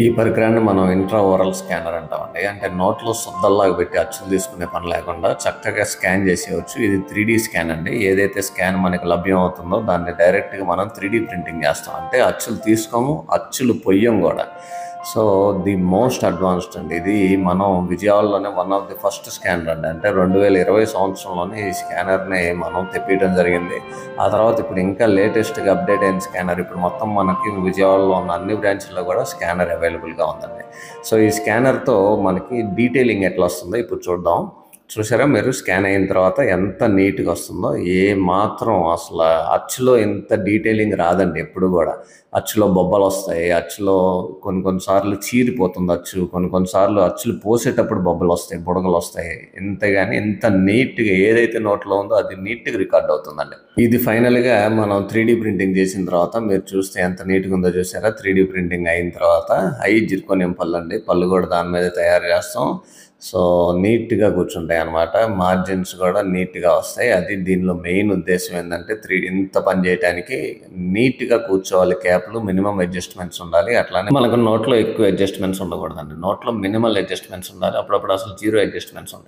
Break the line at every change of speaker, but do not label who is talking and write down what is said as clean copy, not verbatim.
ఈ పరికరాన్ని మనం ఇంట్రా ఓరల్ స్కానర్ అంటామండి. అంటే నోట్లో సుద్దల్లాగా పెట్టి అచ్చులు తీసుకునే పని లేకుండా చక్కగా స్కాన్ చేసేయచ్చు. ఇది 3D స్కాన్ అండి. ఏదైతే స్కాన్ మనకి లభ్యం అవుతుందో దాన్ని డైరెక్ట్గా మనం 3D ప్రింటింగ్ చేస్తాం. అంటే అచ్చులు తీసుకోము, అచ్చులు పొయ్యం కూడా. సో ది మోస్ట్ అడ్వాన్స్డ్ అండి. ఇది మనం విజయవాడలోనే one of the first scanner అండి. అంటే 2020 సంవత్సరంలోనే ఈ స్కానర్ని మనం తెప్పించడం జరిగింది. ఆ తర్వాత ఇప్పుడు ఇంకా లేటెస్ట్గా అప్డేట్ అయిన స్కానర్ ఇప్పుడు మొత్తం మనకి విజయవాడలో ఉన్న అన్ని బ్రాంచ్ల్లో కూడా స్కానర్ అవైలబుల్గా ఉందండి. సో ఈ స్కానర్తో మనకి డీటెయిలింగ్ ఎట్లా వస్తుందో ఇప్పుడు చూద్దాం. చూసారా మీరు స్కాన్ అయిన తర్వాత ఎంత నీట్గా వస్తుందో. ఏ మాత్రం అసలు అచ్చులో ఇంత డీటెయిలింగ్ రాదండి ఎప్పుడు కూడా. అచ్చులో బొబ్బలు వస్తాయి, అచ్చులో కొన్నిసార్లు చీరిపోతుంది అచ్చు, కొన్నిసార్లు అచ్చులు పోసేటప్పుడు బొబ్బలు వస్తాయి, బుడగలు వస్తాయి. ఇంతగాని ఇంత నీట్గా ఏదైతే నోట్లో ఉందో అది నీట్గా రికార్డ్ అవుతుందండి. ఇది ఫైనల్గా మనం 3D ప్రింటింగ్ చేసిన తర్వాత మీరు చూస్తే ఎంత నీట్గా ఉందో చూసారా. 3D ప్రింటింగ్ అయిన తర్వాత జిర్కోనియం పళ్ళు అండి, పళ్ళు కూడా దాని మీద తయారు చేస్తాం. సో నీట్గా కూర్చుంటాయి అన్నమాట. మార్జిన్స్ కూడా నీట్గా వస్తాయి. అది దీనిలో మెయిన్ ఉద్దేశం ఏంటంటే 3D ఇంత పని చేయడానికి నీట్గా కూర్చోవాలి. క్యాప్లు మినిమం అడ్జస్ట్మెంట్స్ ఉండాలి. అట్లానే మనకు నోట్లో ఎక్కువ అడ్జస్ట్మెంట్స్ ఉండకూడదండి. నోట్లో మినిమల్ అడ్జస్ట్మెంట్స్ ఉండాలి. అప్పుడప్పుడు అసలు జీరో అడ్జస్ట్మెంట్స్ ఉంటాయి.